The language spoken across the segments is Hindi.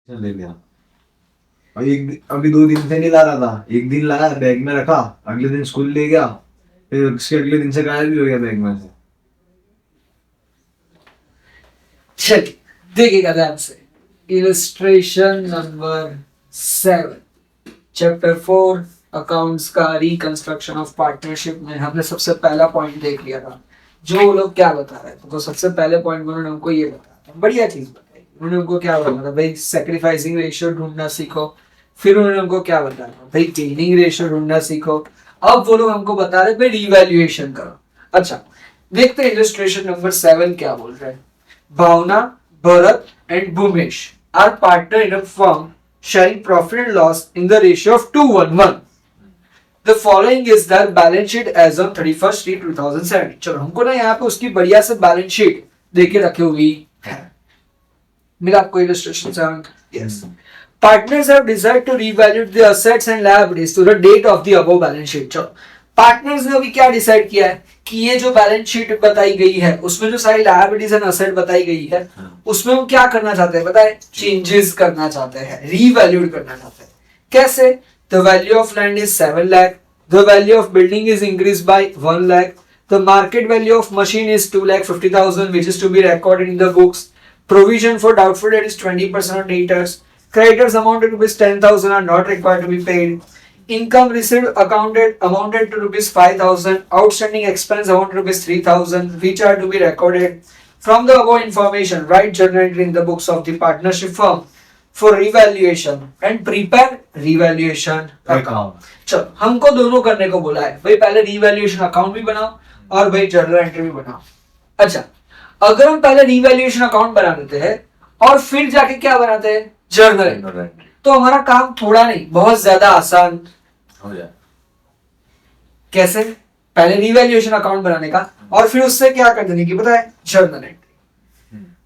ले लिया। अभी 2 दिन से नहीं ला रहा था, एक दिन लाया, बैग में रखा, अगले दिन स्कूल ले गया, फिर उसके अगले दिन से गायब भी हो गया बैग में से। चलिए देखिएगा ध्यान से। इलस्ट्रेशन नंबर 7, चैप्टर 4 अकाउंट्स का रिकंस्ट्रक्शन ऑफ पार्टनरशिप में हमने सबसे पहला पॉइंट देख लिया था। जो वो लोग क्या बता रहे थे, तो सबसे पहले पॉइंट में उन्होंने हमको ये बताया था, बढ़िया चीज बताई। उन्होंने हमको क्या बताया था, भाई सैक्रिफाइसिंग रेशियो ढूंढना सीखो। फिर उन्होंने हमको क्या बताया, भाई गेनिंग रेशियो ढूंढना सीखो। अब वो लोग हमको बता रहे भाई रिवैल्यूएशन करो। अच्छा देखते हैं इलस्ट्रेशन नंबर 7 क्या बोल रहे हैं। Bhavna, Bharat and Bhoomesh are partner in a firm sharing profit and loss in the ratio of 2:1. The following is their balance sheet as on 31st/2017. चलो हमको ना यहाँ पे उसकी बढ़िया से बैलेंस शीट देके रखी हुई है। मिला आपको illustration 7? Yes. Partners have decided to revalue the assets and liabilities to the date of the above balance sheet. चलो पार्टनर्स ने अभी क्या डिसाइड किया है कि ये जो बैलेंस शीट बताई गई है उसमें जो सारी लायबिलिटीज एंड असेट बताई गई है उसमें हम क्या करना चाहते हैं बताए, चेंजेस करना चाहते हैं, रीवैल्यूड करना चाहते हैं। कैसे? The value of land is 7 lakh, the value of building is increase by 1 lakh, the market value of machine is 2,50,000 which is to be recorded in the books, provision for doubtful debt is 20% on debtors, creditors amounted to rupees 10,000 are not required to be paid, income received amounted to rupees 5,000, outstanding expense amounted to rupees 3,000 which are to be recorded. From the above information, write journal entry in the books of the partnership firm for revaluation and prepare revaluation account. चलो हमको दोनों करने को बोला है भाई, पहले रिवैल्यूएशन अकाउंट भी बनाओ और भाई जर्नल एंट्री भी बनाओ। अच्छा अगर हम पहले रिवैल्यूएशन अकाउंट बना देते हैं और फिर जाके क्या बनाते हैं, जर्नल एंट्री, तो हमारा काम थोड़ा नहीं बहुत ज्यादा आसान हो जाए। कैसे? पहले रिवैल्यूएशन अकाउंट बनाने का और फिर उससे क्या कर देने की पता है, जर्नल एंट्री।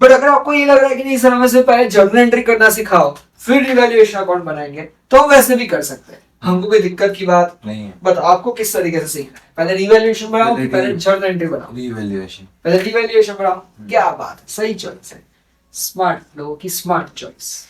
बट अगर आपको ये लग रहा है कि नहीं सर हमें से पहले जर्नल एंट्री करना सिखाओ फिर रिवैल्यूएशन अकाउंट बनाएंगे, तो हम वैसे भी कर सकते हैं, हमको कोई दिक्कत की बात नहीं है। बट आपको किस तरीके से सीखना है, पहले रिवैल्यूएशन बनाओ कि पहले जर्नल एंट्री बनाओ? रिवैल्यूएशन, पहले रिवैल्यूएशन बनाओ। क्या बात है, सही चॉइस है, स्मार्ट लोगों की स्मार्ट चॉइस।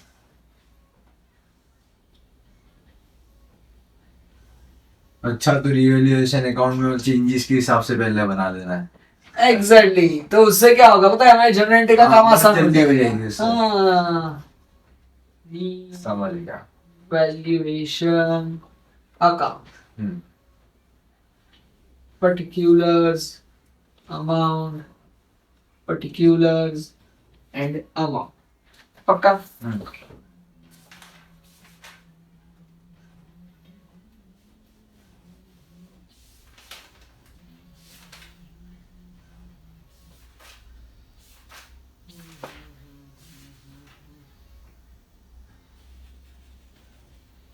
अच्छा तो रिवैल्यूएशन अकाउंट में चेंजेस के हिसाब से पहले बना देना है। एग्जैक्टली तो उससे क्या होगा पता है, हमारे जर्नल एंट्री का काम आसान हो जाएगा। समझ गया। Valuation account, particulars, amount, particulars and amount, पक्का?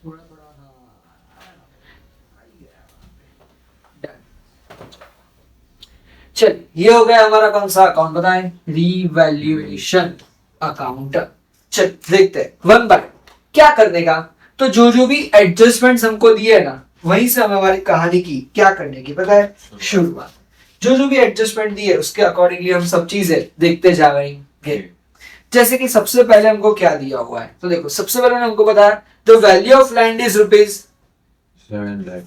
थोड़ा थोड़ा चल ये हो गया हमारा कौन सा अकाउंट बताएं, रिवैल्यूएशन अकाउंट। चल देखते हैं वन बाय क्या करने का। तो जो जो भी एडजस्टमेंट्स हमको दिए ना वहीं से हमें हमारी कहानी की क्या करने की पता है, शुरुआत। जो जो भी एडजस्टमेंट दिए उसके अकॉर्डिंगली हम सब चीजें देखते जा रहेंगे। जैसे कि सबसे पहले हमको क्या दिया हुआ है, तो देखो सबसे पहले हमको बताया the value of land is rupees 7 lakh,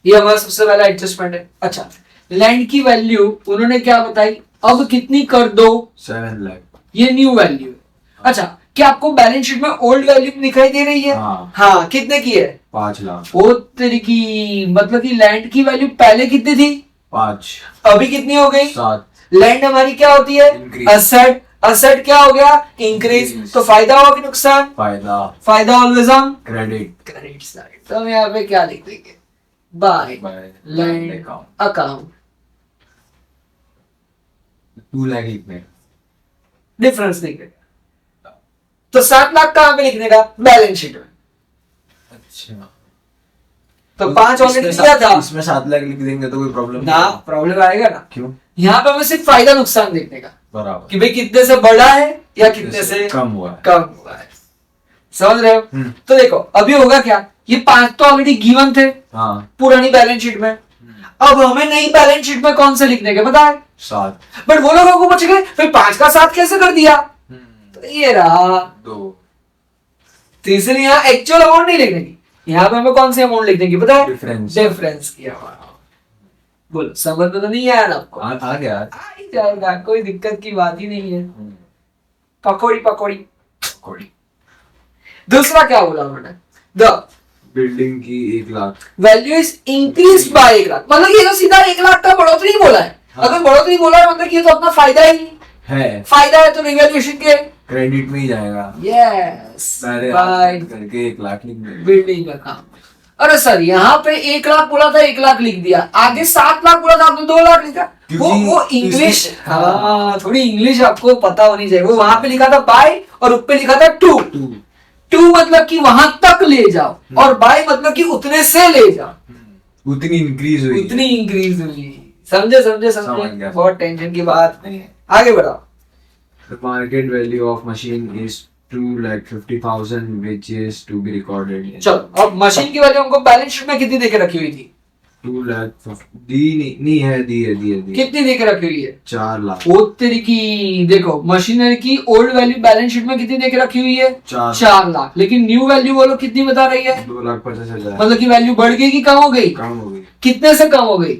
ये हमारा सबसे पहला एडजस्टमेंट है। अच्छा लैंड की वैल्यू उन्होंने क्या बताई, अब कितनी कर दो, 7 लाख, ये न्यू वैल्यू है। अच्छा क्या आपको बैलेंस शीट में ओल्ड वैल्यू दिखाई दे रही है? हाँ कितने की है, 5 लाख। वो तेरी की मतलब कि लैंड की वैल्यू पहले कितनी थी, 5, अभी कितनी हो गई, 7। लैंड हमारी क्या होती है, असेट, असेट क्या हो गया, इंक्रीज। तो फायदा हुआ कि नुकसान, फायदा, फायदा always on credit, credit side. तो हम यहाँ पे क्या लिख देंगे, बाय लैंड अकाउंट 2 लाख लिखने, डिफरेंस लिखेगा। तो 7 लाख कहां पे लिखने का, बैलेंस शीट में। अच्छा तो 5 ऑलरेडी दिया था, इसमें 7 लाख लिख देंगे तो कोई प्रॉब्लम ना, प्रॉब्लम आएगा ना। क्यों? यहाँ पे हमें सिर्फ फायदा नुकसान देखने का बराबर कि भाई कितने से बढ़ा है या कितने से कम हुआ है, कम हुआ है। समझ रहे हो? तो देखो अभी होगा क्या, ये 5 तो ऑलरेडी गिवन थे पुरानी बैलेंस शीट में। अब हमें नई बैलेंस शीट में कौन से लिखने के पता है, 7। बट वो लोगों को बच गए फिर 5 का 7 कैसे कर दिया, तो ये रहा 2। तो इसलिए यहाँ एक्चुअल अमाउंट नहीं लिखने की, यहाँ पे हमें कौन सी अमाउंट लिखने की पता है? Difference. डिफरेंस की अमाउंट। बोलो समझ में तो नहीं आया ना आपको? आ गया। आ ही जाएगा, कोई दिक्कत की बात ही नहीं है। पकौड़ी पकौड़ी पकौड़ी। दूसरा क्या बोला उन्होंने? द बिल्डिंग की 1 lakh value is increase by 1 lakh, मतलब ये तो सीधा 1 लाख का बढ़ोतरी बोला है। हाँ। अगर बढ़ोतरी बोला है मतलब कि ये तो अपना फायदा ही है, फायदा है तो रिवैल्यूएशन के क्रेडिट में ही जाएगा। यस सारे बाय करके 1 लाख लिख देंगे। बिल्डिंग का काम। अरे सर यहाँ पे 1 लाख बोला था, 1 लाख लिख दिया, आगे 7 लाख बोला था आपने 2 लाख लिखा। वो इंग्लिश, हाँ थोड़ी इंग्लिश आपको पता होनी चाहिए। वो वहां पे लिखा था बाय और ऊपर लिखा था टू। टू मतलब कि वहां तक ले जाओ, और बाय मतलब कि उतने से ले जाओ। उतनी इंक्रीज हुई, उतनी इंक्रीज हुई। समझे समझे समझ समझे, गया। बहुत टेंशन की बात नहीं है। आगे बढ़ाओ। The market value of machine is 2,50,000 which is to be recorded in चलो अब मशीन की वैल्यू हमको बैलेंस शीट में कितनी देके रखी हुई थी? 2,50,000 दी नहीं है, दी है कितनी देके रखी हुई है? 4 लाख। वो तेरी की देखो, मशीनरी की ओल्ड वैल्यू बैलेंस शीट में कितनी देके रखी हुई है? 4 लाख। लेकिन न्यू वैल्यू बोलो कितनी बता रही है? 2,50,000 मतलब कि वैल्यू बढ़ गई कि कम हो गई? कम हो गई। कितने से कम हो गई?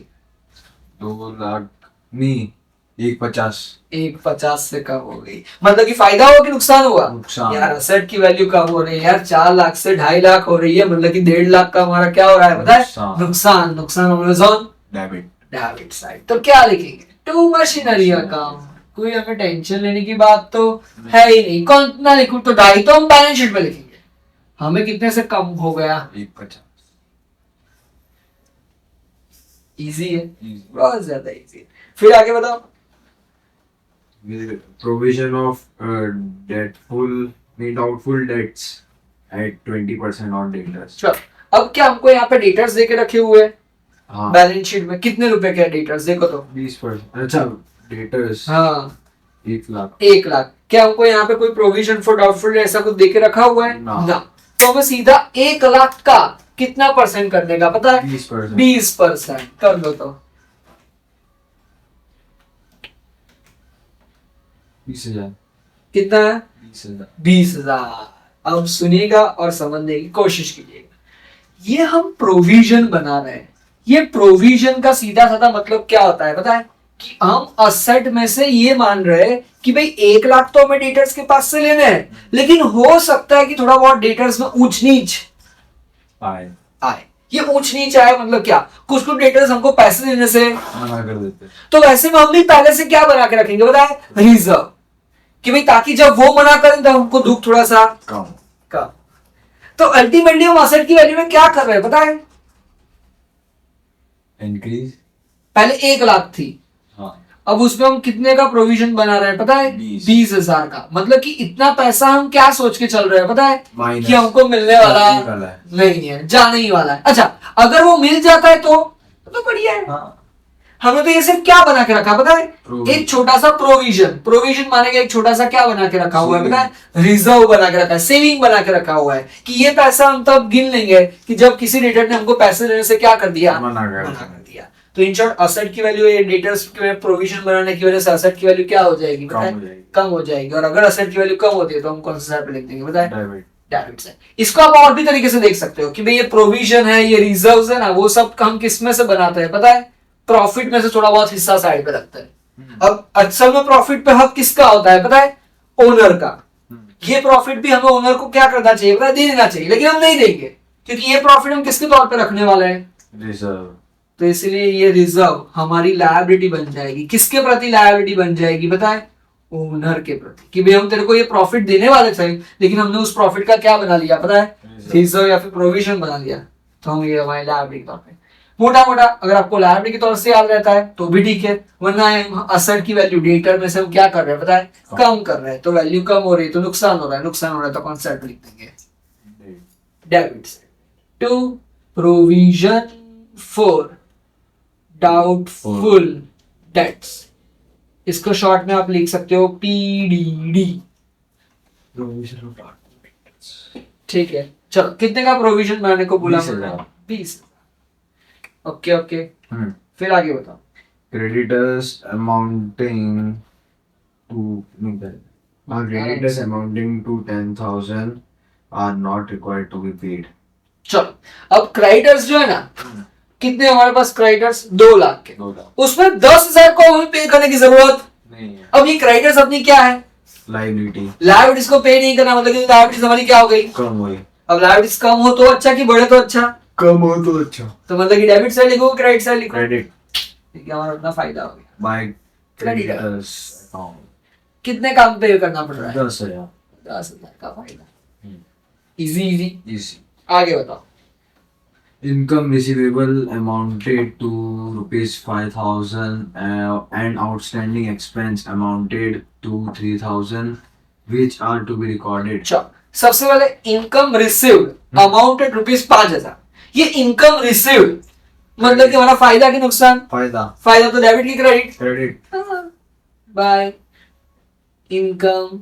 2 लाख नहीं, 1,50,000 1,50 से कम हो गई। मतलब कि फायदा हुआ कि नुकसान हुआ? नुकसान। यार असेट की वैल्यू कम हो रही है यार, 4 लाख से 2.5 लाख हो रही है, मतलब कि 1.5 लाख का हमारा क्या हो रहा है पता है? नुकसान। नुकसान ऑन डेबिट साइड। तो क्या लिखेंगे? To machinery account. कोई हमें टेंशन लेने की बात तो है ही नहीं। कौन ना लिखूं तो 2.5 तो हम बैलेंस शीट में लिखेंगे। हमें कितने से कम हो गया? 1,50,000। इजी है, बहुत ज्यादा इजी है। फिर आगे बताओ। Provision of doubtful debts at 20% on debtors. चलो अब क्या हमको यहाँ पे डेटर्स देके रखे हुए हैं हाँ, बैलेंस शीट में? कितने रुपए के डेटर्स देखो तो? 20%। अच्छा, डेटर्स हाँ 1 लाख। 1 लाख। क्या हमको यहाँ पे कोई प्रोविजन फॉर डाउटफुल ऐसा कुछ देके रखा हुआ है? ना। तो हमें सीधा 1 लाख का कितना परसेंट करने का पता है? 20%। 20% कर लो तो 20,000। कितना है? 20,000। 20,000। अब सुनिएगा और समझने की कोशिश कीजिएगा। ये हम प्रोविजन बना रहे हैं। ये प्रोविजन का सीधा साधा मतलब क्या होता है पता है? कि हम असेट में से ये मान रहे हैं कि भाई 1 लाख तो हमें डेटर्स के पास से लेने हैं, लेकिन हो सकता है कि थोड़ा बहुत डेटर्स में ऊंच नीच आए। ये ऊंच नीच आए मतलब क्या? कुछ कुछ डेटर्स हमको पैसे देने से मना कर देते। तो वैसे में हम भी पहले से क्या बना के रखेंगे पता है? रिजर्व। कि भाई ताकि जब वो मना करें तो हमको दुख थोड़ा सा कम। तो अल्टीमेटली हम असेट की वैल्यू में क्या कर रहे हैं पता है? इंक्रीज। पहले 1 लाख थी, हाँ, अब उसमें हम कितने का प्रोविजन बना रहे हैं पता है? 20,000 का। मतलब कि इतना पैसा हम क्या सोच के चल रहे हैं पता है? कि हमको मिलने वाला नहीं है, जाने ही वाला है। अच्छा अगर वो मिल जाता है तो बढ़िया है। हाँ। हमने तो ये सिर्फ क्या बना के रखा पता है? एक छोटा सा प्रोविजन माने एक छोटा सा क्या बना के रखा हुआ है पता है? रिजर्व बना के रखा है, सेविंग बना के रखा हुआ है कि ये पैसा हम तब गिन लेंगे कि जब किसी डेटर ने हमको पैसे देने से क्या कर दिया? मना कर दिया। तो इन शॉर्ट असेट की वैल्यू ये डेटर्स के प्रोविजन बनाने की वजह से असेट की वैल्यू क्या हो जाएगी पता है? कम हो जाएगी। और अगर असेट की वैल्यू कम होती है तो हम कौन सा साइड पे लिख देंगे पता है? Debit side. इसको आप और भी तरीके से देख सकते हो कि भाई ये प्रोविजन है, ये रिजर्व्स है ना, वो सब हम किस में से बनाते हैं पता है? प्रॉफिट में से थोड़ा बहुत हिस्सा साइड पे रखते हैं। अब असल में प्रॉफिट पे हक किसका होता है पता है? ओनर का। ये प्रॉफिट भी हमें ओनर को क्या करना चाहिए पता है? दे देना चाहिए, लेकिन हम नहीं देंगे क्योंकि ये प्रॉफिट हम किसके तौर पे रखने वाले हैं? रिजर्व। तो इसलिए ये रिजर्व हमारी लायबिलिटी बन जाएगी। किसके प्रति लायबिलिटी बन जाएगी पता है? ओनर के प्रति। कि भाई हम तेरे को ये प्रॉफिट देने वाले थे, लेकिन हमने उस प्रॉफिट का क्या बना लिया पता है? रिजर्व या फिर प्रोविजन बना लिया। तो हम ये हमारी लायबिलिटी तौर पे मोटा मोटा अगर आपको लायबिलिटी के तौर से याद रहता है तो भी ठीक है, वरना असेट की वैल्यू डेटर में से हम क्या कर रहे हैं पता है? कम कर रहे हैं। तो वैल्यू कम हो रही है तो नुकसान हो रहा है, नुकसान हो रहा है तो कौन सा लिख देंगे? Debit. To provision for doubtful debts. इसको शॉर्ट में आप लिख सकते हो PDD। ठीक है, चलो कितने का प्रोविजन बनाने को बोला? 20। Okay okay. फिर आगे बताओ। Creditors amounting to 10,000 are not required to be paid. चलो अब क्रेडिटर्स जो है ना, कितने हमारे पास क्रेडिटर्स 2 लाख के, 2 लाख उसमें 10,000 को हमें पे करने की जरूरत नहीं है. अब ये क्रेडिटर्स अपनी क्या है, Liability लायबिलिटीज को पे नहीं करना, मतलब कि लायबिलिटीज हमारी क्या हो गई, कम हुई. अब लायबिलिटीज कम हो तो अच्छा कि बढ़े तो अच्छा, कम हो तो अच्छा. तो मतलब कि डेबिट साइड लिखो क्रेडिट साइड लिखो, Credit ठीक है, हमारा अपना फायदा हो गया. by Creditor. creditors account. कितने काम पे करना पड़ रहा है, 10,000. 10,000 का फायदा. Easy easy. Easy. आगे बताओ. Income receivable amounted to rupees 5,000 and outstanding expense amounted to 3,000 which are to be recorded. चलो सबसे पहले इनकम रिसीव्ड अमाउंटेड ₹5,000. ये इनकम रिसीव्ड मतलब कि हमारा फायदा कि नुकसान, फायदा. फायदा तो डेबिट की credit, Credit by income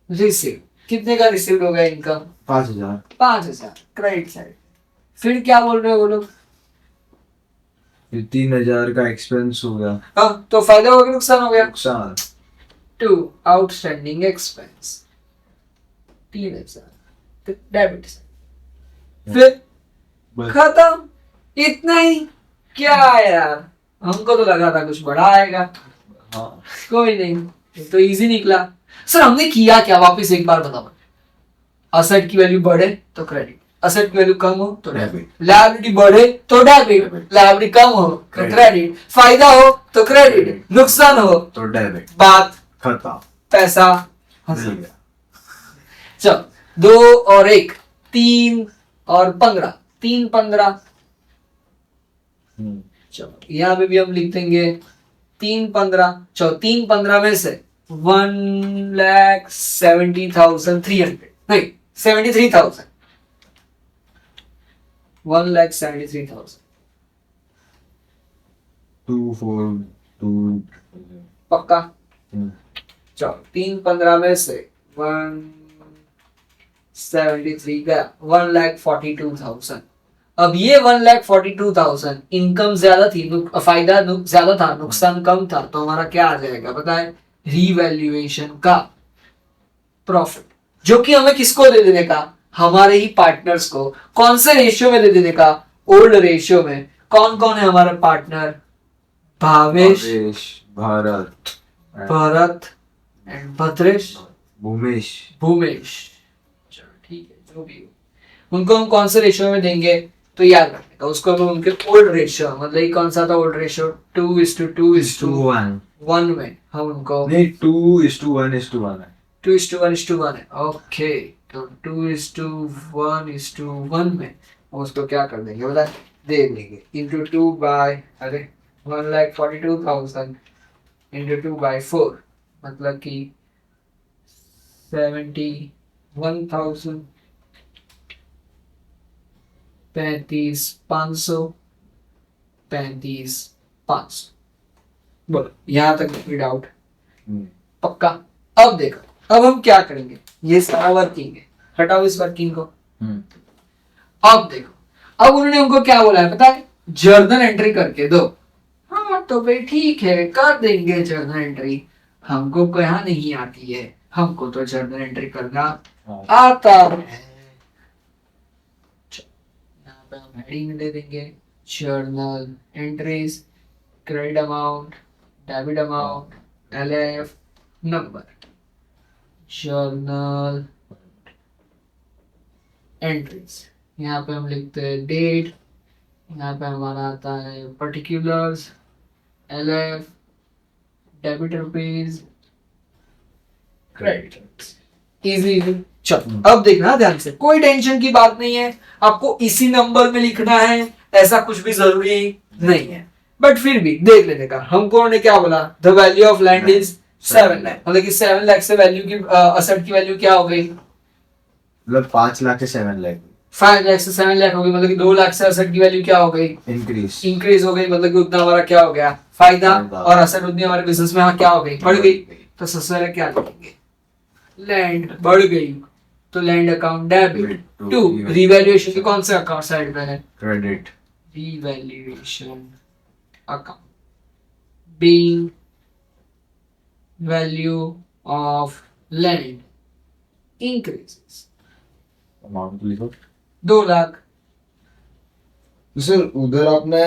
received. कितने का रिसीव्ड हो गया इनकम, 5,000. 5,000 credit side. फिर क्या बोल रहे हो वो लोग, फिर 3,000 का एक्सपेंस हो गया. हाँ तो फायदा हो गया नुकसान हो गया. नुकसान. To outstanding expense 3,000 debit side. फिर बस. खत्म, इतना ही. क्या यार, हमको तो लगा था कुछ बड़ा आएगा. हाँ. कोई नहीं, ये तो इजी निकला. सर हमने किया क्या, वापस एक बार बताओ. असेट की वैल्यू बढ़े तो क्रेडिट, असेट की वैल्यू कम हो तो डेबिट, लायबिलिटी बढ़े तो डेबिट, लायबिलिटी कम हो तो क्रेडिट, फायदा हो तो क्रेडिट, नुकसान हो तो डेबिट. बात खत्म. पैसा मिल हंसी. गया. चलो 2 और 1 3 और 15, 3 15. चलो यहाँ पे भी हम लिख देंगे 3 15. चलो 3 15 में से 1,70,300 नहीं 73,000, 1,73,000 2 4 2. पक्का. चलो 3 15 में से 173 गया 1,42,000. अब ये 1,42,000 इनकम ज्यादा थी, फायदा ज्यादा था, नुकसान कम था, तो हमारा क्या आ जाएगा बताए, रीवैल्यूएशन का प्रॉफिट, जो कि हमें किसको दे देने का, हमारे ही पार्टनर्स को. कौन से रेशियो में दे देने का, ओल्ड रेशियो में. कौन कौन है हमारे पार्टनर, भावेश, भारत, भरत एंड भद्रेश, भूमेश. भूमेश. चलो ठीक है, जो भी हो उनको हम कौन से रेशियो में देंगे, तो याद रखने का उसको हम उनके ओल्ड रेशियो, मतलब ये कौन सा था ओल्ड रेशियो, 2:2:1 में हम उनको, नहीं 2:1:1 है. 2:1:1 है. ओके, तो 2:1:1 में हम उसको क्या कर देंगे बता, दे देंगे इंटू 2 बाय, अरे 1,42,000 इंटू 2/4, मतलब कि 71,000, 35,500, 35,500. बोलो यहां तक कोई डाउट, पक्का. अब देखो, अब हम क्या करेंगे, ये सारा वर्किंग है, हटाओ इस वर्किंग को. अब देखो, अब उन्होंने हमको क्या बोला है पता है, जर्नल एंट्री करके दो. हाँ तो भाई ठीक है, कर देंगे जर्नल एंट्री. हमको कहाँ नहीं आती है, हमको तो जर्नल एंट्री करना आता है. यहाँ पे हम हेडिंग दे देंगे journal entries, credit amount, debit amount, LF number, journal entries. यहाँ पे हम लिखते हैं डेट, यहाँ पे हमारा आता है particulars, LF, debit rupees, credit. Easy. चलो अब देखना ध्यान से, कोई टेंशन की बात नहीं है, आपको इसी नंबर में लिखना है ऐसा कुछ भी जरूरी नहीं है, बट फिर भी देख लेने का. हमको उन्होंने क्या बोला, the value of land is 7 lakh, मतलब कि 7 लाख से वैल्यू की असेट की वैल्यू क्या हो गई, मतलब 5 लाख से 7 लाख 5 लाख से 7 लाख हो गई, मतलब कि 2 लाख से असेट की वैल्यू क्या हो गई, इंक्रीज हो गई, मतलब कि उतना हमारा क्या हो गया फायदा, और असेट उतनी हमारे बिजनेस में क्या हो गई, बढ़ गई. तो सबसे पहले क्या लिखेंगे, लैंड बढ़ गई तो लैंड अकाउंट डेबिट. 2 रिवैल्यूएशन के कौन से अकाउंट साइड में है, credit. Revaluation account being value of land increases. Amount लिखो। 2 लाख। तो सर उधर आपने,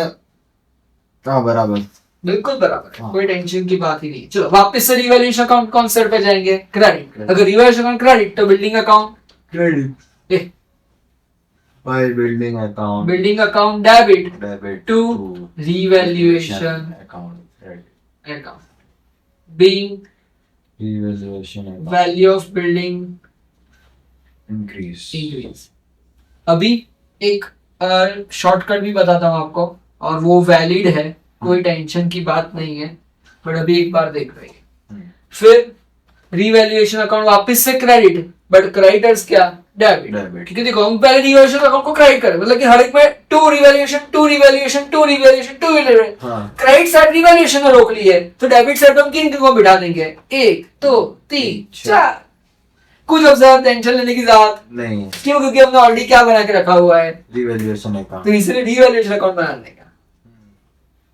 हाँ बराबर। बिल्कुल बराबर है, हाँ। कोई टेंशन की बात ही नहीं। चलो वापस से रिवैल्यूएशन अकाउंट कौन से पे जाएंगे? क्रेडिट। Credit। अगर रिवैल्यूएशन अकाउंट क्रेडिट तो building account credit by building account, building account debit debit to revaluation account, credit. Account being revaluation account, value of building increase. Increase. अभी एक शॉर्टकट भी बताता हूँ आपको, और वो वैलिड है, कोई टेंशन की बात नहीं है, बट अभी एक बार देख रही है। फिर रिवैल्यूएशन अकाउंट वापस से क्रेडिट, बट क्रेडिटर्स क्या? डेबिट। डेबिट। क्योंकि देखो हम पहले रिवैल्यूएशन अकाउंट को क्रेडिट करें, मतलब कि हर एक में to revaluation to revaluation to revaluation to revaluation. हाँ। क्रेडिट साइड रिवैल्यूएशन में रोक ली है, तो डेबिट साइड पे हम किन को बिठा देंगे? 1 2 3 4। कुछ अब ज्यादा टेंशन लेने की जरूरत नहीं है, क्यों? क्योंकि हमने ऑलरेडी क्या बना के रखा हुआ है? रिवैल्यूएशन तो अकाउंट। इसलिए रिवैल्यूएशन अकाउंट बना देगा।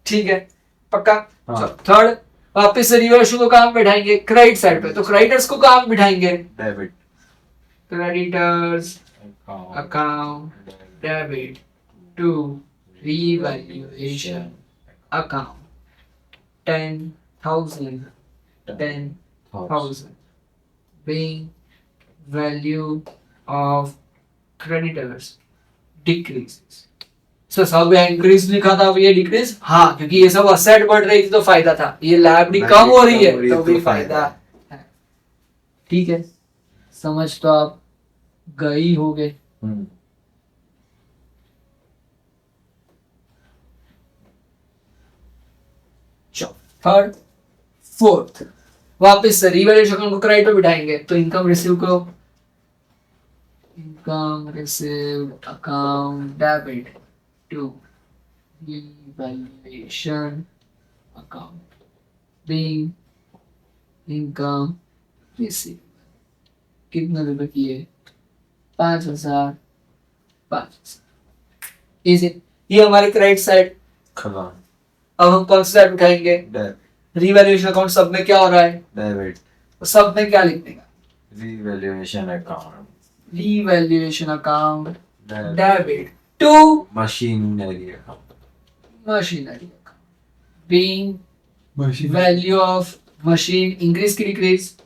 ठीक है, पक्का? हाँ। थर्ड, वापस से रिवैल्यूएशन को कहां बैठाएंगे? क्रेडिट साइड पे, तो क्रेडिटर्स को कहां बैठाएंगे? Debit creditors account, account debit to revaluation account 10,000 being value of creditors decreases. So सब इंक्रीज लिखा था, अब ये डिक्रीज। हाँ, क्योंकि ये सब असेट बढ़ रही थी तो फायदा था, ये लायबिलिटी कम हो रही है तो भी फायदा है। ठीक है, समझ तो आप गए ही होगे। थर्ड फोर्थ, वापस से रिवैल्यूएशन अकाउंट को क्रेडिट पे बिठाएंगे, तो इनकम रिसीव को income receive account debit to revaluation account being income receive. कितने रुपए की है? 5,000। 5,000 इजी। ये हमारी क्रेडिट साइड। खत्म। अब हम कौन सी साइड उठाएंगे? डेबिट। रिवैल्यूएशन अकाउंट सब में क्या हो रहा है? डेबिट। तो सब में क्या लिखने का? Revaluation account, revaluation account debit to machinery account, machinery account being value of machine increase की डिक्रीज?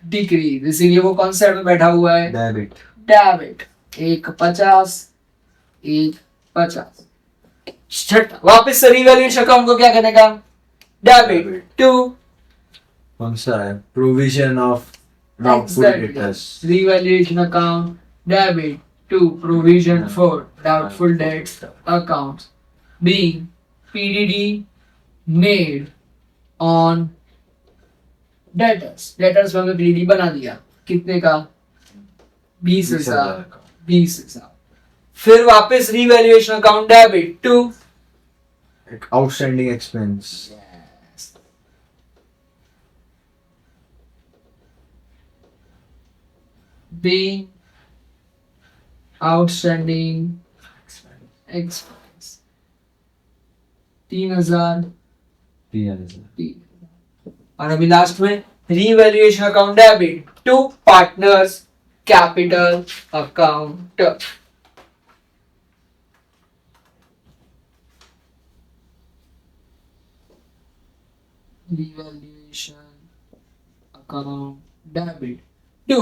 डिक्रीज। इसीलिए वो कौन साइड में बैठा हुआ है? डेबिट। डेबिट। 150 150। छठा, वापस से रिवैल्यूएशन अकाउंट को क्या करने का? डेबिट टू कौन सा है? Provision of doubtful debtors. Revaluation account debit to provision for doubtful debts accounts being PDD made on debtors. Debtors में हमने पीडीडी बना दिया, कितने का? 20,000। 20,000। फिर वापस revaluation account debit to outstanding expense. being outstanding expense 3,000। और अभी लास्ट में revaluation account debit to partners capital account. Revaluation account debit to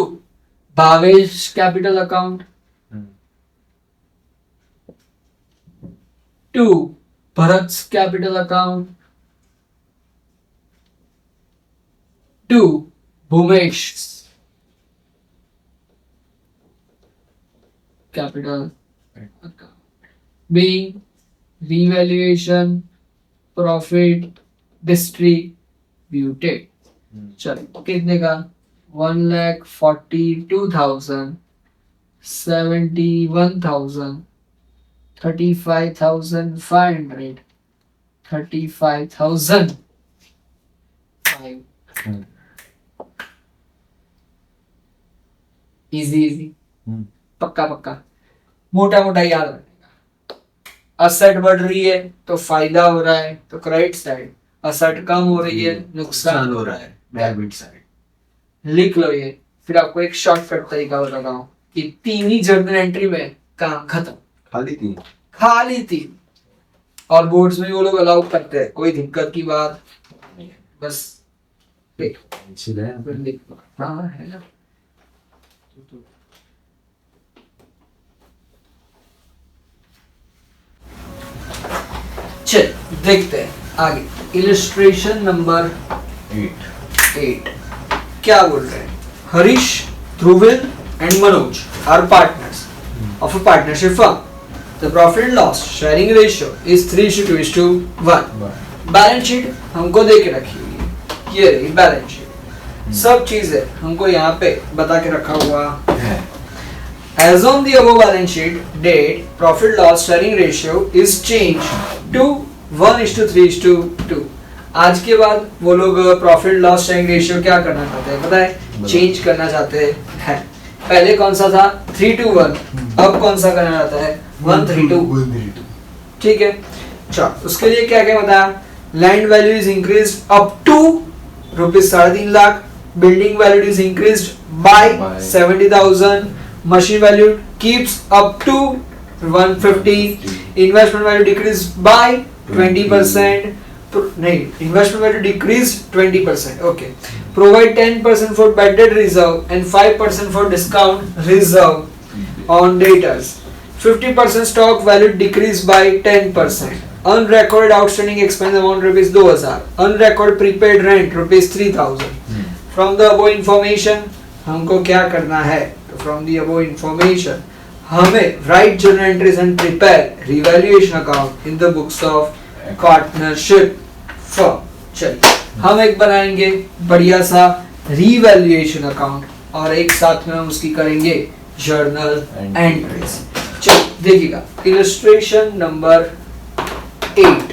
Bhavesh capital account to Bharat capital account to Bhumesh capital account being revaluation profit distributed. चलो कितने का? 1,42,000 71,000 35,500 35,000 इजी इजी, पक्का पक्का, मोटा मोटा याद रखने का। असेट बढ़ रही है तो फायदा हो रहा है तो क्रेडिट साइड, असेट कम हो रही है नुकसान हो रहा है डेबिट साइड। लिख लो ये, फिर आपको एक शॉर्टकट तरीका बताता हूँ। कि 3 ही जर्नल एंट्री में काम खत्म, खाली 3। खाली 3। और बोर्ड्स में वो लोग अलाउ करते हैं, कोई दिक्कत की बात नहीं है। बस देख हाँ है ना। चल देखते हैं आगे। इलस्ट्रेशन नंबर 8 क्या बोल रहे हैं? Harish, Dhruvil and Manoj are partners of a partnership firm. The profit and loss sharing ratio is 3:2:1. Balance sheet हमको दे के रखी हुई है, ये रही बैलेंस शीट। सब चीजें हमको यहाँ पे बता के रखा हुआ है। As on the above balance sheet date, profit loss sharing ratio is changed to 1:3:2. आज के बाद वो लोग प्रॉफिट लॉस शेयरिंग रेशियो क्या करना चाहते हैं पता है? चेंज करना चाहते हैं। पहले कौन सा था? 3:1, अब कौन सा करना चाहता है? 1:3:2। ठीक है, चलो उसके लिए क्या क्या बताया? Land value is increased up to ₹3.5 lakh, building value is increased by 70,000, machine value keeps up to 150, investment value decrease by 20%, नहीं investment value decrease 20%। Okay, provide 10% for bad debt reserve and 5% for discount reserve on debtors. 50% stock value decreased by 10%. Unrecorded outstanding expense amount ₹2,000. Unrecorded prepaid rent ₹3,000. From the above information हमको क्या करना है? तो from the above information हमें write journal entries and prepare revaluation account in the books of partnership firm. चलिए हम एक बनाएंगे बढ़िया सा रीवैल्यूएशन अकाउंट और एक साथ में हम उसकी करेंगे जर्नल एंट्रीज। चलो देखिएगा इलस्ट्रेशन नंबर 8।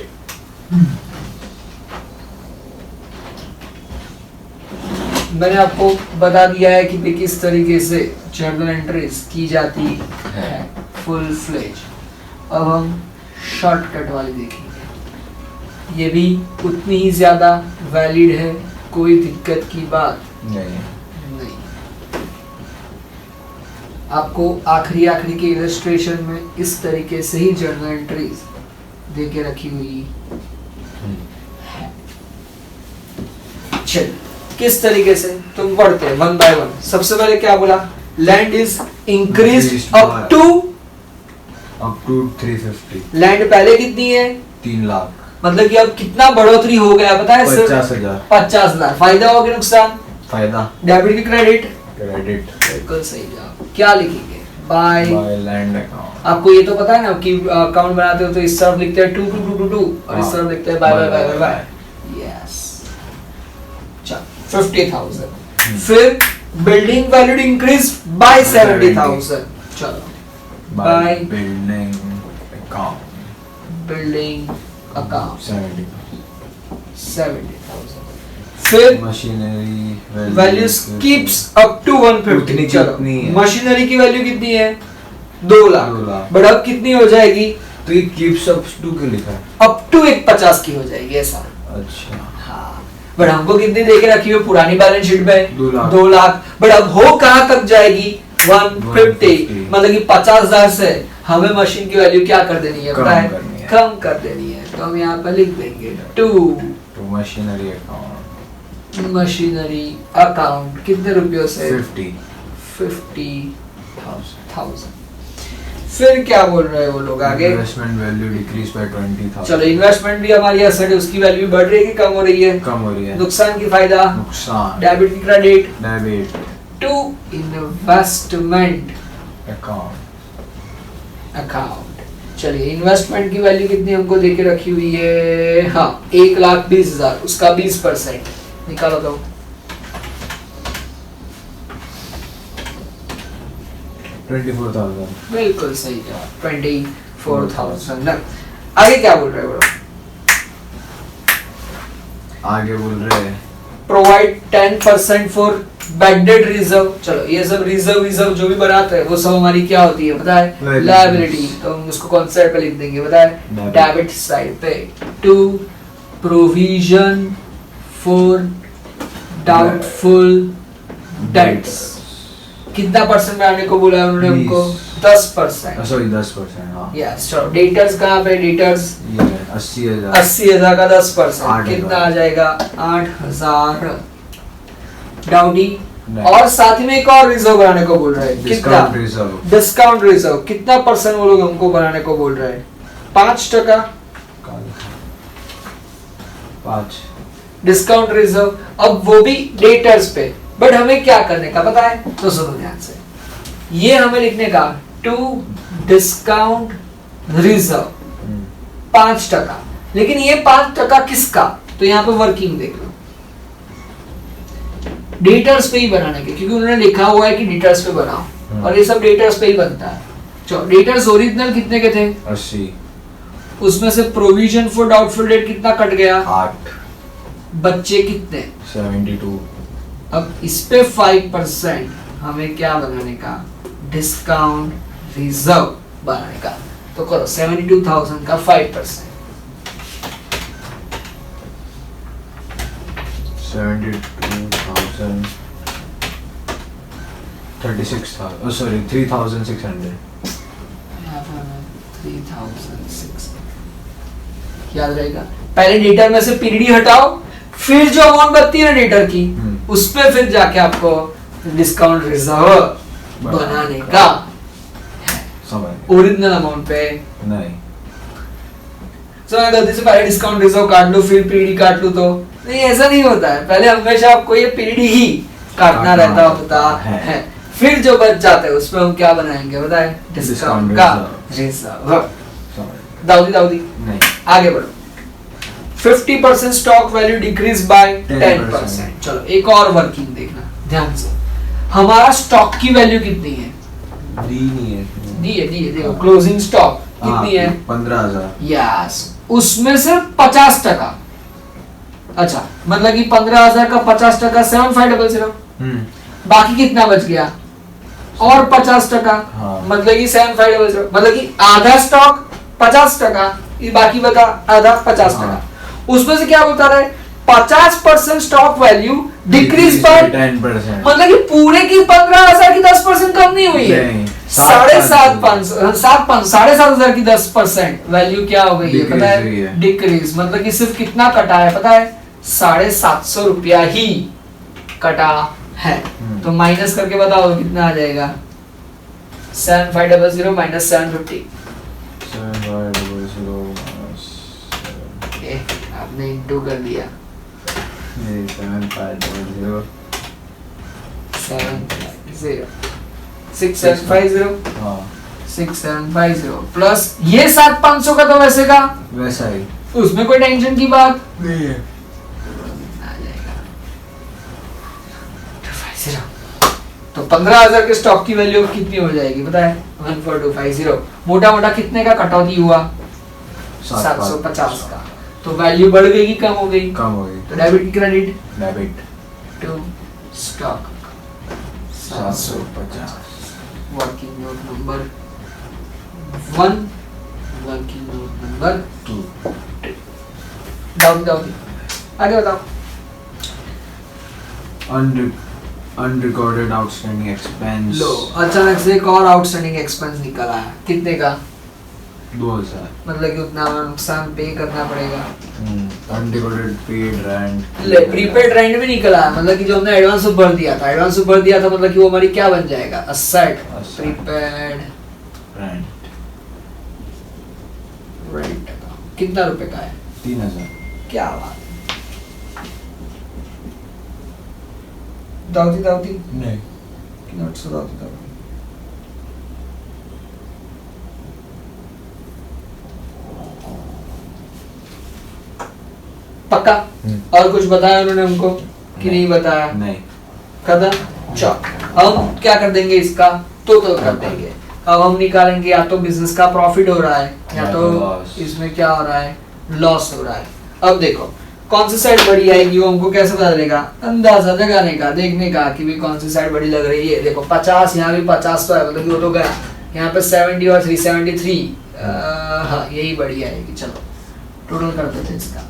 मैंने आपको बता दिया है कि किस तरीके से जर्नल एंट्रीज की जाती है फुल फ्लेज। अब हम शॉर्टकट वाली देखेंगे, ये भी उतनी ही ज्यादा वैलिड है, कोई दिक्कत की बात नहीं। आपको आखिरी के इलस्ट्रेशन में इस तरीके से ही जर्नल एंट्रीज दे के रखी हुई है। चल किस तरीके से तुम पढ़ते हैं वन बाय वन। सबसे पहले क्या बोला? Land is increase up to 350। Land पहले कितनी है? 3 लाख। मतलब कि अब कितना बढ़ोतरी हो गया पता है? 50,000। 50,000। फायदा हो कि नुकसान? फायदा। डेबिट की क्रेडिट? क्रेडिट। बिल्कुल सही जवाब। क्या लिखेंगे? By land account. आपको ये तो पता है ना कि अकाउंट बनाते हो तो इस तरफ लिखते हैं 2 और इस तरफ लिखते हैं बाय। यस, चल 50,000। फिर बिल्डिंग वैल्यू इंक्रीज बाय 70,000। चलो by building account. Building account 70,000। फिर machinery value keeps up to 150। चलो मशीनरी की वैल्यू कितनी है? 2 लाख। बट अब कितनी हो जाएगी? तो ये कीप्स अप टू क्यों लिखा है? अप टू 150 की हो जाएगी ऐसा। अच्छा हाँ, बट हमको कितनी दे के रखी हुई पुरानी बैलेंस शीट में? 2 लाख। बट अब हो कहाँ तक जाएगी? 150। मतलब कि 50,000 से हमें मशीन की वैल्यू क्या कर देनी है? कम कर देनी है। तो हम यहाँ पर लिख देंगे to machinery account. Machinery account कितने रुपयों से? 50,000। फिर क्या बोल रहे हैं वो लोग आगे? Investment value decrease bye 20,000। चलो इन्वेस्टमेंट भी हमारी एसेट है, उसकी वैल्यू भी बढ़ रही है कि कम हो रही है? कम हो रही है। नुकसान की फायदा? नुकसान। डेबिट की credit? Debit. To investment account. चलिए इन्वेस्टमेंट की वैल्यू कितनी हमको देके रखी हुई है? हाँ 1,20,000, उसका 20% निकालो तो 24,000। बिल्कुल सही जवाब 24,000। आगे क्या बोल रहे हो? आगे बोल रहे हैं provide 10% for bad debt reserve. चलो ये सब रिजर्व जो भी बनाते हैं वो सब हमारी क्या होती है पता है? लायबिलिटी। तो हम उसको कौन साइड पे लिख देंगे पता है? डेबिट साइड पे। To provision for doubtful debts. कितना परसेंट बढ़ाने को बोला है उन्होंने हमको? 10%। सॉरी 10%, हाँ यस चलो डेटर्स कहाँ पे? डेटर्स ये 80,000 80,000 का 10% 8,000 कितना आ जाएगा? 8,000 डाउडी। नहीं। और साथ ही में एक और रिजर्व बनाने को बोल रहे हैं, कितना? डिस्काउंट रिजर्व डिस्काउंट रिजर्व कितना परसेंट वो लोग हमको बनाने को बोल रहे हैं? 5% 5। Discount reserve. अब वो भी डेटर्स पे, बट हमें क्या करने का पता है? तो सुनो ध्यान से, ये हमें लिखने का टू डिस्काउंट रिजर्व 5%। लेकिन ये 5% किसका? तो यहाँ पे वर्किंग देख लो, डेटर्स पे ही बनाने के, क्योंकि उन्होंने लिखा हुआ है कि डेटर्स पे बनाओ और ये सब डेटर्स पे ही बनता है। चलो डेटर्स ओरिजिनल कितने के थे? 80। उसमें से प्रोविजन फॉर डाउटफुल डेट कितना कट गया? 8। बच्चे कितने? 72। अब इस पे 5% हमें क्या बनाने का? डिस्काउंट रिजर्व बनाने का। तो करो 72,000 का 5%। 72,000 36,000 सॉरी 3,600। 3,600 याद रहेगा। पहले डेटर में से पीरियड हटाओ, फिर जो अमाउंट बनती है ना डेटर की, उस पे फिर जाके आपको डिस्काउंट रिजर्व बनाने का। समझ ओरिजिनल अमाउंट पे नहीं। मैं गलती से पहले डिस्काउंट रिजर्व काट लूं फिर पीरियड काट लूं, तो नहीं, ऐसा नहीं होता है। पहले हमेशा आपको ये पीरियड ही काटना रहता होता है, फिर जो बच जाता है उस पे हम क्या बनाएंगे बताएं? डिस्काउंट का रिजर्व। दाऊदी दाऊदी नहीं। आगे बढ़ो। 50% स्टॉक वैल्यू डिक्रीज बाय 10%। चलो एक और वर्किंग देखना ध्यान से। हमारा स्टॉक की वैल्यू कितनी है? दी नहीं है। दी है देखो, क्लोजिंग स्टॉक कितनी है? 15,000। यस, उसमें से 50%। अच्छा, मतलब कि 15,000 का 50% 7500। बाकी कितना बच गया? और 50%, हाँ। मतलब कि 7500, मतलब कि आधा स्टॉक 50%, ये बाकी बता आधा 50%। उसमें से क्या बता रहा है? 50% स्टॉक वैल्यू डिक्रीज बाय 10%। मतलब कि पूरे की 15,000 की 10% कम नहीं हुई है। 7,500 की 10% वैल्यू क्या हो गई है पता है? डिक्रीज। मतलब कि सिर्फ कितना कटा है पता है? 750 रुपया ही कटा है। तो माइनस करके बताओ कितना आ जाएगा? 7500 माइनस 750। 7500 आपने इंटू कर दिया। 7500 6750 हाँ 6750 प्लस ये 7,500 का तो वैसे का वैसा ही उसमें कोई टेंशन की बात नहीं है। आ जाएगा 250। तो 15,000 के स्टॉक की वैल्यू कितनी हो जाएगी पता है? 14250। मोटा मोटा कितने का कटौती हुआ? 750 का। तो वैल्यू बढ़ गई कि कम हो गई? कम हो गई। तो डेबिट की credit? Debit to stock 750। Working note number 1, working note number 2। Down आगे बताओ। Unrecorded outstanding expense. लो अचानक से एक और आउटस्टैंडिंग एक्सपेंस निकल आया। कितने का? 2000। मतलब कि उतना नुकसान पे करना पड़ेगा। Unrecorded paid rent. ले प्रीपेड रेंट भी निकल आया। मतलब कि जो हमने एडवांस भर दिया था, एडवांस भर दिया था मतलब कि वो हमारी क्या बन जाएगा? असेट। प्रीपेड रेंट रेंट कितना रुपए का है? 3000। क्या बात है। दाऊदी नहीं नोट से दाऊदी पक्का? और कुछ बताया उन्होंने हमको कि नहीं बताया? नहीं। खत्म। चलो हम क्या कर देंगे इसका? तो कर देंगे। अब हम निकालेंगे या तो बिजनेस का प्रॉफिट हो रहा है या तो इसमें क्या हो रहा है? लॉस हो रहा है। अब देखो कौन सी साइड बड़ी आएगी वो हमको कैसे पता चलेगा? अंदाजा लगाने का, देखने का कि भी कौन सी साइड बड़ी लग रही है। देखो 50, यहाँ भी 50 तो है, मतलब कि वो तो गया। यहाँ पे 70 और 373, हाँ यही बड़ी आएगी। चलो टोटल कर देते हैं इसका।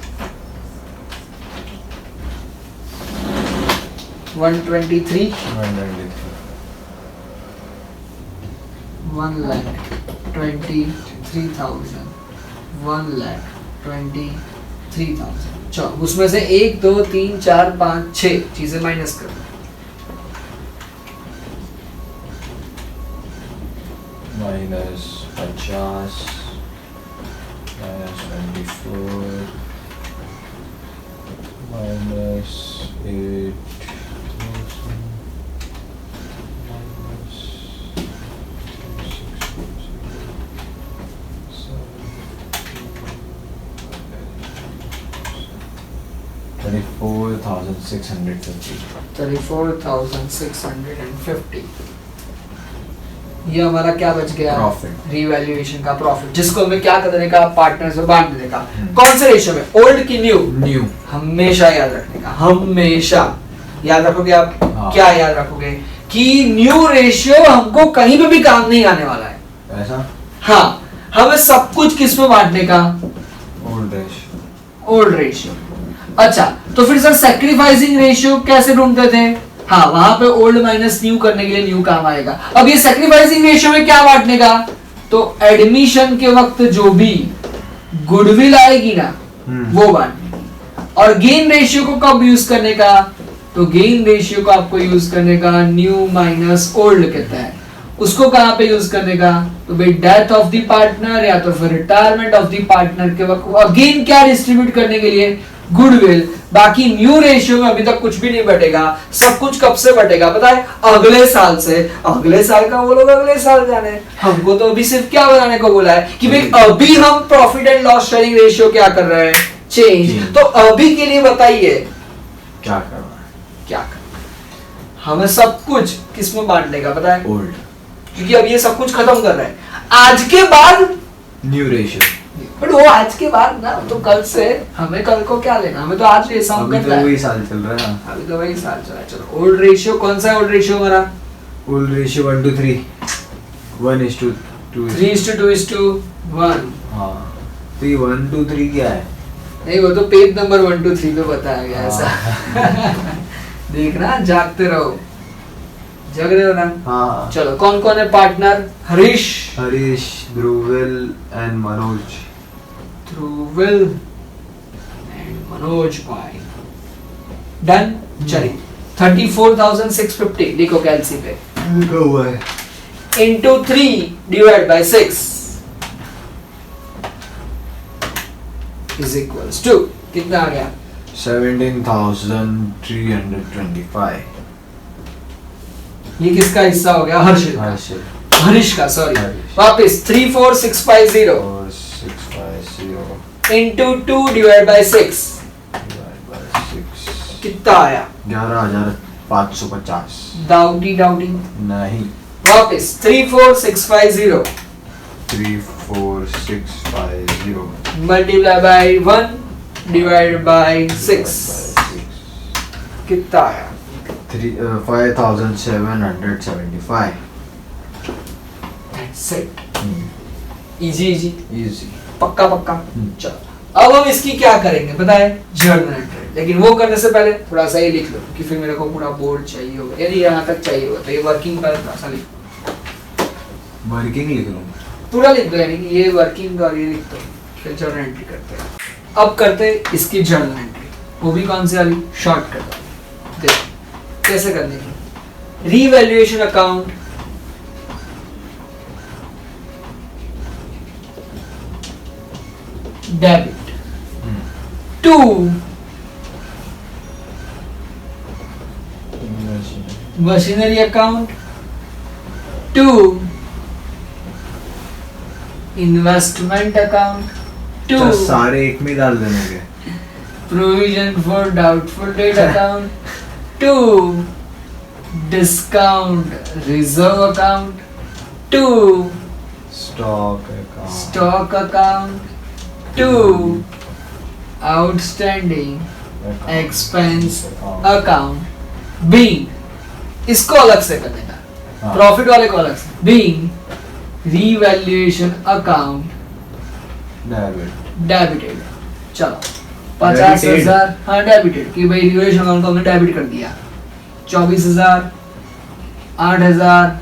123 1,23,000, 1,23,000। चलो उसमें से 1 2 3 4 5 6 चीजें माइनस कर दो। -50 -24 -8 34,650 34,650। ये हमारा क्या बच गया? Profit। रिवैल्यूएशन का प्रॉफिट, जिसको हमें क्या करने का? पार्टनर्स में बांट देने का। कौन से रेशियो में? ओल्ड की न्यू? न्यू। हमेशा याद रखने का, हमेशा याद रखोगे आप। हाँ। क्या याद रखोगे? कि न्यू रेशियो हमको कहीं पे भी काम नहीं आने वाला है। ऐसा? हाँ, हमें सब कुछ किस में बांटने का? Old ratio. Old ratio. अच्छा, तो फिर सर सैक्रिफाइसिंग रेशियो कैसे ढूंढते थे? हाँ, वहां पे ओल्ड माइनस न्यू करने के लिए न्यू काम आएगा। अब ये सैक्रिफाइसिंग रेशियो में क्या बांटने का? तो एडमिशन के वक्त जो भी गुडविल आएगी ना, वो बांटने की। और गेन रेशियो को कब यूज करने का? तो गेन रेशियो को आपको यूज करने का न्यू माइनस ओल्ड कहता है। उसको कहां पे यूज करने का? तो भाई डेथ ऑफ द पार्टनर या तो फिर रिटायरमेंट ऑफ द पार्टनर के वक्त अगेन क्या डिस्ट्रीब्यूट करने के लिए? गुडविल। बाकी न्यू रेशियो में अभी तक कुछ भी नहीं बटेगा। सब कुछ कब से बटेगा पता है? अगले साल से। अगले साल का वो लोग अगले साल जाने, हमको तो अभी सिर्फ क्या बनाने को बोला है कि भाई अभी हम profit and loss sharing ratio क्या कर रहे हैं? चेंज। तो अभी के लिए बताइए क्या करना है? क्या करना? हमें सब कुछ किस में बांटने का पता है? ओल्ड। क्योंकि अब ये सब कुछ खत्म कर रहे हैं। आज के बाद न्यू रेशियो। बट वो आज के बाद ना, तो कल से हमें कल को क्या लेना? हमें तो आज ये सम अभी करना तो है। वही साल चल रहा है। अभी तो वही साल चला है। चलो ओल्ड रेशियो कौन सा है? ओल्ड रेशियो हमारा ओल्ड रेशियो 1:3 1:2 3:2:1। हाँ, तो ये 1:3 क्या है? नहीं, वो तो पेज नंबर 1 2 3 पे बताया गया ऐसा। देखना, जागते रहो। जग रहे हो ना? हाँ। चलो कौन कौन है partner? Harish, Dhruvil and Manoj. Dhruvil and Manoj भाई। डन। चलिए 34,650 लिखो कैलसी पे। लिखा हुआ है। into 3 divided by 6 is equals to कितना आ गया? 17,325। ये किसका हिस्सा हो गया? हर्षित का। हरीश का, सॉरी। हरीश। वापस 34,650 और 650 into 2 divided by 6 divided by 6 कितना आया? 11,550। डाउटी नहीं, वापस 34,650 34650 multiply by 1 divided by 6 कितना आया? 5,775। That's it. Easy easy, easy. पक्का पक्का। चलो अब हम इसकी क्या करेंगे पता है? Journal entry. लेकिन वो करने से पहले थोड़ा सा ये लिख लो कि फिर मेरे को पूरा बोर्ड चाहिए होगा, यदि यहाँ तक चाहिए होगा तो ये वर्किंग पर थोड़ा सा लिख लो। वर्किंग लिख लूँ? पूरा लिख दो, यानी कि ये वर्किंग और ये लिख दो, फिर जर्नल एंट्री करते हैं। अब करते हैं इसकी जर्नल एंट्री, वो भी कौन सी वाली? शॉर्टकट वाली। देखो कैसे करने की। Revaluation account, debit to machinery account to investment account to सारे एक में डाल देने के। Provision for doubtful debt account to discount reserve account to stock account to outstanding expense account. Being, इसको अलग से कर देना, प्रॉफिट वाले को अलग से। Being revaluation account debited. चलो 50,000, हाँ डेबिटेड कि भाई रिवैल्यूएशन अकाउंट को हमने डेबिट कर दिया। 24,000, 8,000,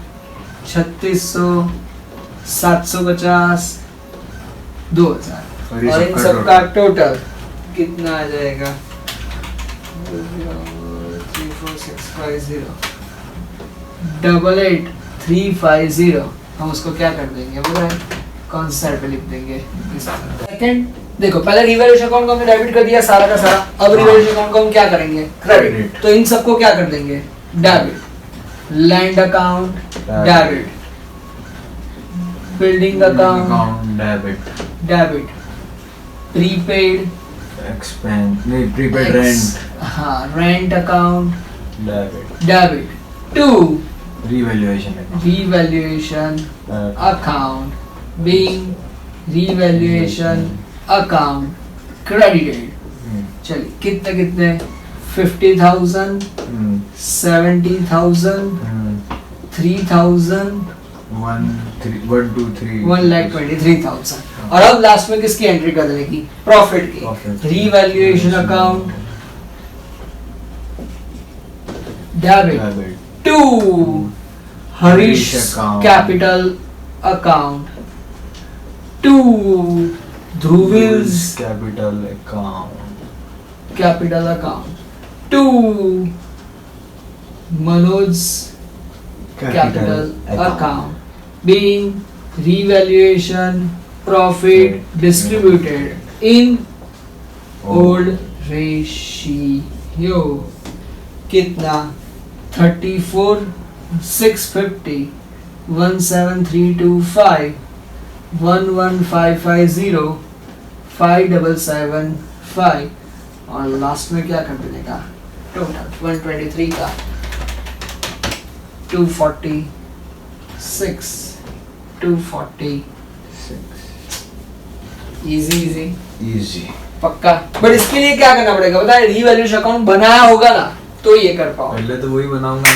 3,600, 750, 2000 और ये और इन सबका सबका टोटल कितना आ जाएगा? 34650 888350। हम उसको क्या कर देंगे बताएं? कौन सा साइड पे लिख देंगे? सेकंड देखो, पहले रिवैल्यूएशन अकाउंट को हमने डेबिट कर दिया सारा का सारा, अब रिवैल्यूएशन अकाउंट को हम क्या करेंगे? क्रेडिट। Credit। तो इन सबको क्या कर देंगे? Debit. Land account debit, building account debit, debit, prepaid expense नहीं प्रीपेड रेंट हाँ rent account debit, debit to revaluation revaluation account being revaluation account credited। चलिए कितने कितने? 50,000, 70,000, 3,000, 1,23,000। और अब लास्ट में किसकी एंट्री कर देने की? प्रॉफिट की। Profit। Revaluation account debit debit to Harish account। capital account to Dhruvil's capital account capital account to Manoj's capital account being revaluation profit distributed in old ratio। कितना? 34,650, 17,325, 11,550, 5,775 और लास्ट में क्या कर देगा? टोटल 123 का 246, 246। Easy easy easy. पक्का। बट इसके लिए क्या करना पड़ेगा बताए? रिवैल्यूएशन अकाउंट बनाया होगा ना तो ये कर पाओ। पहले तो वही बनाऊंगा ना।